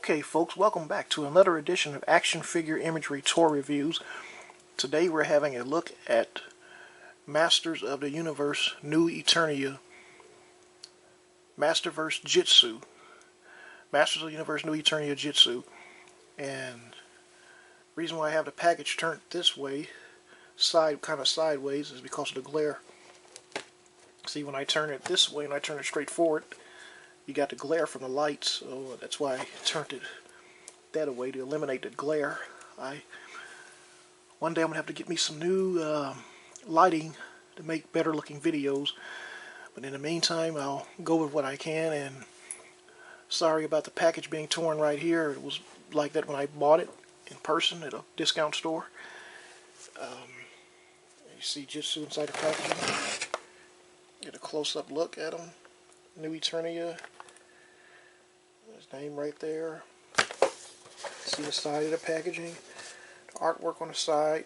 Okay folks, welcome back to another edition of Action Figure Imagery Tour Reviews. Today we're having a look at Masters of the Universe New Eternia, Masterverse Jitsu. Masters of the Universe New Eternia Jitsu. And the reason why I have the package turned this way, kind of sideways, is because of the glare. See, when I turn it this way and I turn it straight forward, you got the glare from the lights, so that's why I turned it that way to eliminate the glare. One day I'm gonna have to get me some new lighting to make better looking videos, but in the meantime I'll go with what I can. And sorry about the package being torn right here. It was like that when I bought it in person at a discount store. You see Jitsu inside the packaging. Get a close-up look at them. New Eternia. His name right there. See the side of the packaging. The artwork on the side.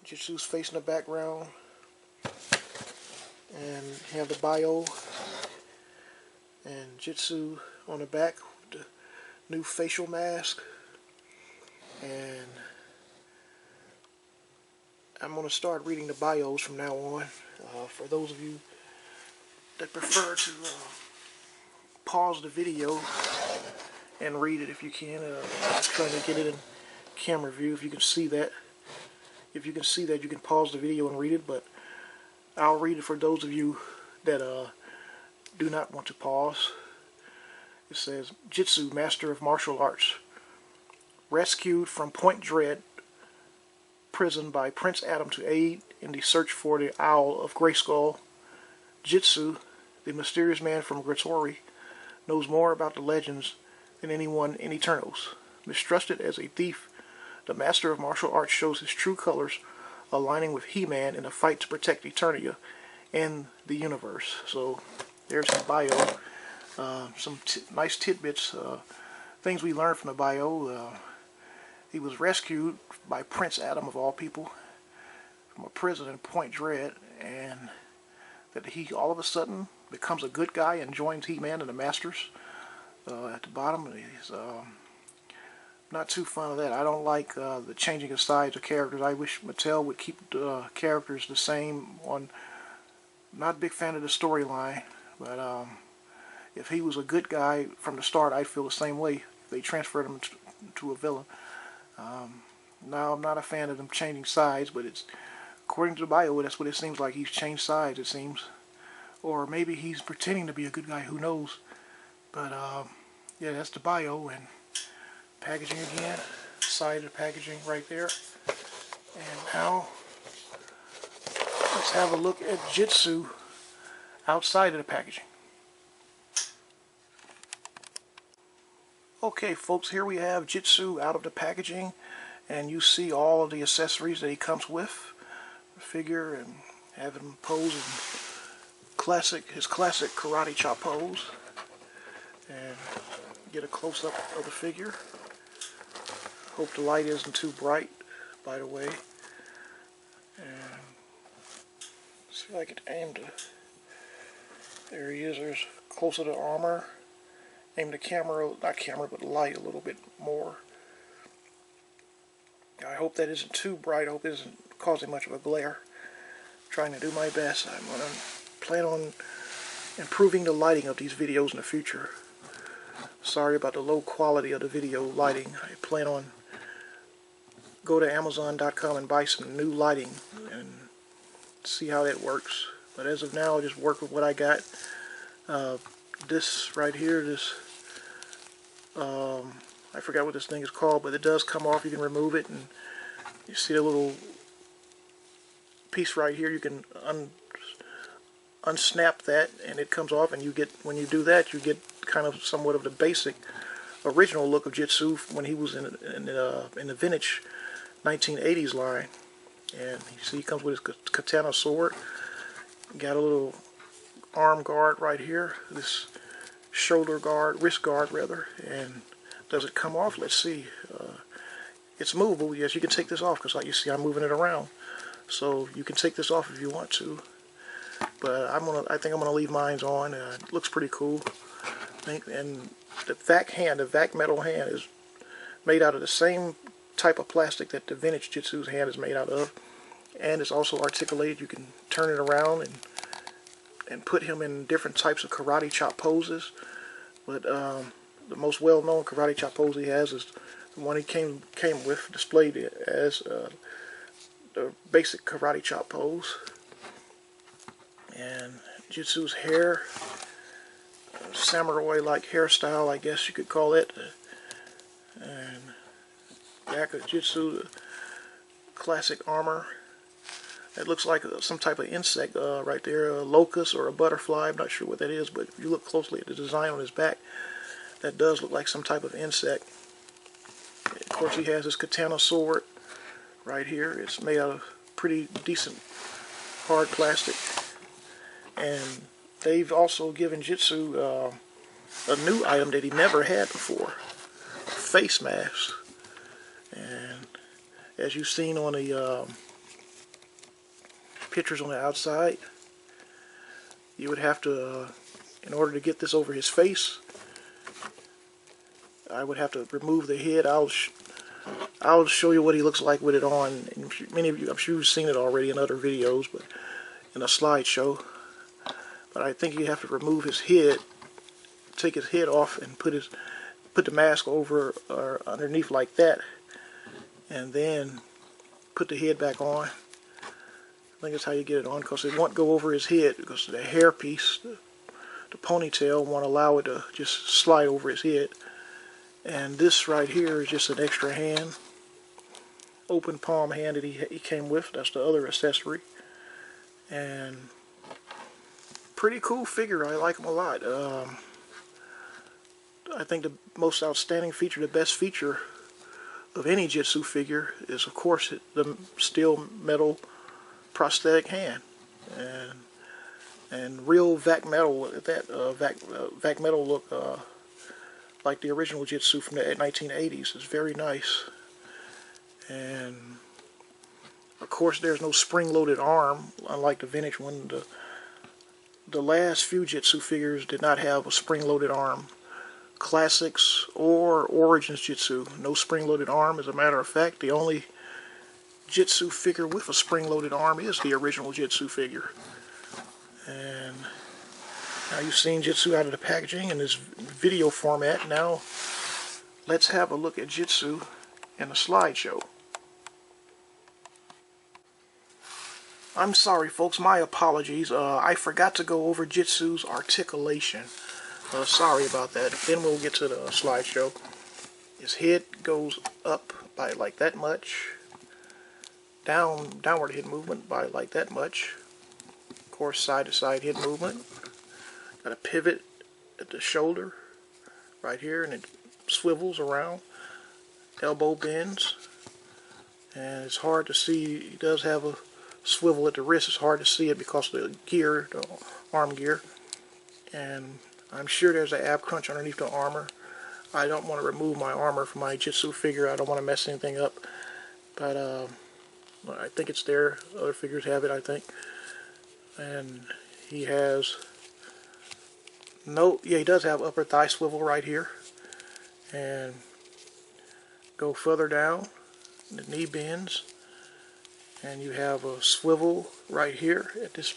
Jitsu's face in the background. And you have the bio. And Jitsu on the back with the new facial mask. And I'm going to start reading the bios from now on. For those of you that prefer to pause the video and read it if you can. I'm trying to get it in camera view. If you can see that, you can pause the video and read it. But I'll read it for those of you that do not want to pause. It says, Jitsu, Master of Martial Arts, rescued from Point Dread prison by Prince Adam to aid in the search for the Owl of Grayskull. Jitsu, the mysterious man from Gretori, knows more about the legends than anyone in Eternos. Mistrusted as a thief, the Master of Martial Arts shows his true colors, aligning with He-Man in a fight to protect Eternia and the universe. So there's his bio. Some nice tidbits, things we learned from the bio. He was rescued by Prince Adam, of all people, from a prison in Point Dread, and that he all of a sudden becomes a good guy and joins He-Man and the Masters. At the bottom, he's not too fond of that. I don't like the changing of sides of characters. I wish Mattel would keep the characters the same. Not a big fan of the storyline, but if he was a good guy from the start, I'd feel the same way if they transferred him to a villain. Now, I'm not a fan of them changing sides, but it's, according to the bio, that's what it seems like. He's changed sides, it seems. Or maybe he's pretending to be a good guy, who knows. But, yeah, that's the bio. And packaging again. Side of the packaging right there. And now, let's have a look at Jitsu outside of the packaging. Okay, folks, here we have Jitsu out of the packaging. And you see all of the accessories that he comes with. The figure, and have him pose in his classic karate chop pose. And get a close-up of the figure. Hope the light isn't too bright, by the way. And see if I can aim to... There he is. There's close to the armor. Aim the camera, not camera, but light a little bit more. I hope that isn't too bright. I hope it isn't causing much of a glare. I'm trying to do my best. I'm going to plan on improving the lighting of these videos in the future. Sorry about the low quality of the video lighting. I plan on go to Amazon.com and buy some new lighting and see how that works. But as of now, I'll just work with what I got. This right here, I forgot what this thing is called, but it does come off. You can remove it, and you see a little piece right here. You can unsnap that, and it comes off. And you get, when you do that, you get kind of somewhat of the basic original look of Jitsu when he was in the vintage 1980s line. And you see, he comes with his katana sword. Got a little arm guard right here. This shoulder guard, wrist guard rather. And does it come off? Let's see. It's movable. Yes, you can take this off, because like you see, I'm moving it around. So you can take this off if you want to. But I think I'm gonna leave mine on. It looks pretty cool. think. And the vac metal hand is made out of the same type of plastic that the vintage Jitsu's hand is made out of. And it's also articulated. You can turn it around and put him in different types of karate chop poses. But the most well-known karate chop pose he has is the one he came with, displayed as the basic karate chop pose. And Jitsu's hair, samurai-like hairstyle, I guess you could call it. And back of Jitsu, classic armor. It looks like some type of insect right there, a locust or a butterfly. I'm not sure what that is, but if you look closely at the design on his back, that does look like some type of insect. Of course, he has his katana sword right here. It's made out of pretty decent hard plastic. And they've also given Jitsu a new item that he never had before, a face mask. And as you've seen on the pictures on the outside, you would have to, in order to get this over his face, I would have to remove the head. I'll show you what he looks like with it on. And many of you, I'm sure you've seen it already in other videos, but in a slideshow. But I think you have to remove his head, take his head off, and put the mask over or underneath like that, and then put the head back on. I think that's how you get it on, because it won't go over his head, because the hair piece, the ponytail, won't allow it to just slide over his head. And this right here is just an extra hand, open palm hand that he came with. That's the other accessory. And pretty cool figure. I like him a lot. I think the most outstanding feature, the best feature of any Jitsu figure is, of course, the steel metal prosthetic hand, and real vac metal. That vac metal look like the original Jitsu from the 1980s. Is very nice. And of course, there's no spring-loaded arm, unlike the vintage one. The last few Jitsu figures did not have a spring-loaded arm. Classics or Origins Jitsu, no spring-loaded arm. As a matter of fact, the only Jitsu figure with a spring-loaded arm is the original Jitsu figure. And now you've seen Jitsu out of the packaging in this video format. Now let's have a look at Jitsu in a slideshow. I'm sorry, folks, my apologies. I forgot to go over Jitsu's articulation. Sorry about that. Then we'll get to the slideshow. His head goes up by like that much. Downward head movement by like that much. Of course, side to side head movement. Got a pivot at the shoulder right here, and it swivels around. Elbow bends. And it's hard to see. He does have a swivel at the wrist. It's hard to see it because of the gear, the arm gear. And I'm sure there's an ab crunch underneath the armor. I don't want to remove my armor from my Jitsu figure. I don't want to mess anything up. But I think it's there. Other figures have it, I think. And he has he does have upper thigh swivel right here. And go further down, the knee bends. And you have a swivel right here at this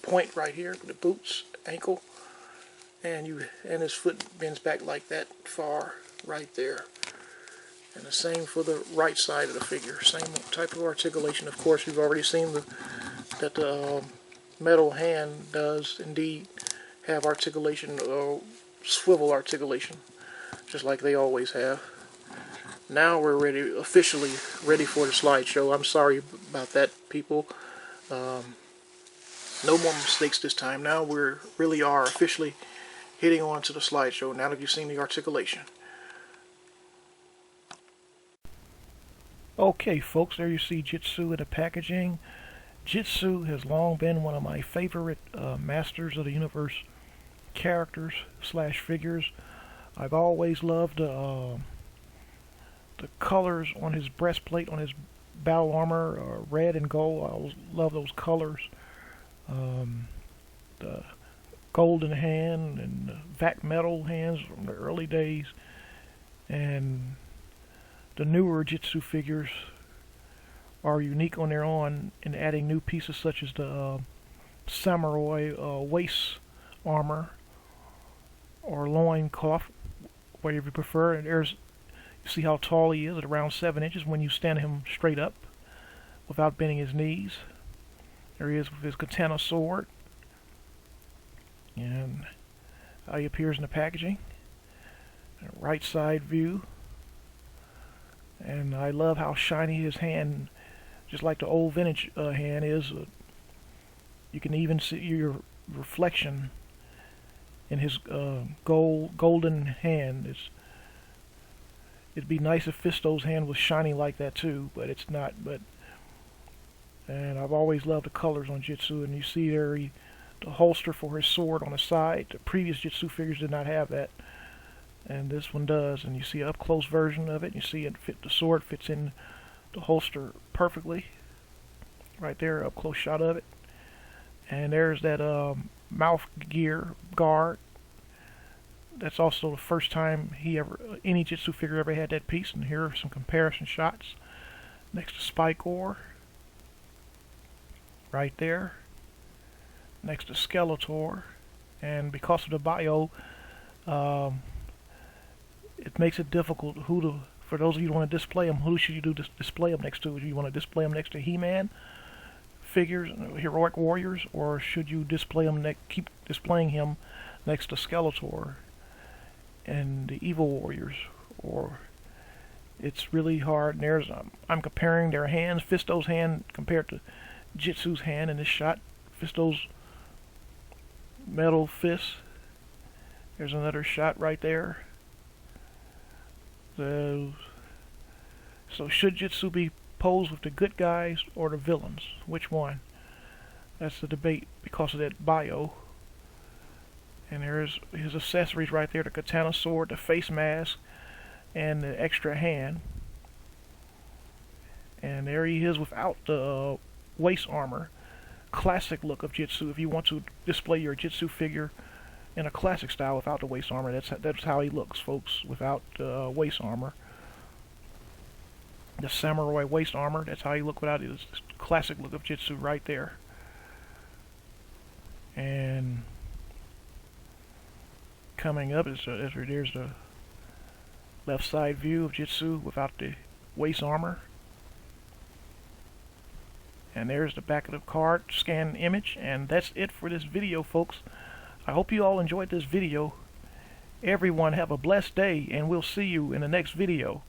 point right here, the boots, ankle. And his foot bends back like that far right there. And the same for the right side of the figure. Same type of articulation. Of course, you've already seen that the metal hand does indeed have articulation, swivel articulation, just like they always have. Now we're officially ready for the slideshow. I'm sorry about that, people. No more mistakes this time. Now we really are officially hitting on to the slideshow, now that you've seen the articulation. Okay, folks, there you see Jitsu in the packaging. Jitsu has long been one of my favorite Masters of the Universe characters / figures. I've always loved the colors on his breastplate, on his battle armor, red and gold. I always love those colors. The golden hand and vac metal hands from the early days, and the newer Jitsu figures are unique on their own in adding new pieces such as the samurai waist armor or loin cloth, whatever you prefer. And you see how tall he is at around 7 inches when you stand him straight up without bending his knees. There he is with his katana sword, and how he appears in the packaging. Right side view, and I love how shiny his hand, just like the old vintage hand is. You can even see your reflection in his golden hand. It'd be nice if Fisto's hand was shiny like that too, but it's not. And I've always loved the colors on Jitsu, and you see there the holster for his sword on the side. The previous Jitsu figures did not have that, and this one does. And you see an up-close version of it. You see the sword fits in the holster perfectly. Right there, up-close shot of it. And there's that mouth gear guard. That's also the first time any Jitsu figure ever had that piece. And here are some comparison shots next to Spike Ore. Right there, next to Skeletor. And because of the bio, it makes it difficult for those of you who want to display them. Who should you display them next to? Do you want to display them next to He-Man figures, Heroic Warriors, or should you display them keep displaying him next to Skeletor and the Evil Warriors? Or it's really hard. And I'm comparing their hands. Fisto's hand compared to Jitsu's hand in this shot. Fisto's metal fist. There's another shot right there. So should Jitsu be posed with the good guys or the villains? Which one? That's the debate because of that bio. And there's his accessories right there: the katana sword, the face mask, and the extra hand. And there he is without the waist armor. Classic look of Jitsu. If you want to display your Jitsu figure in a classic style without the waist armor, that's how he looks, folks, without waist armor. The samurai waist armor, that's how he looks without it. It's classic look of Jitsu right there. And coming up there's the left side view of Jitsu without the waist armor. And there's the back of the card scan image. And that's it for this video, folks. I hope you all enjoyed this video. Everyone have a blessed day, and we'll see you in the next video.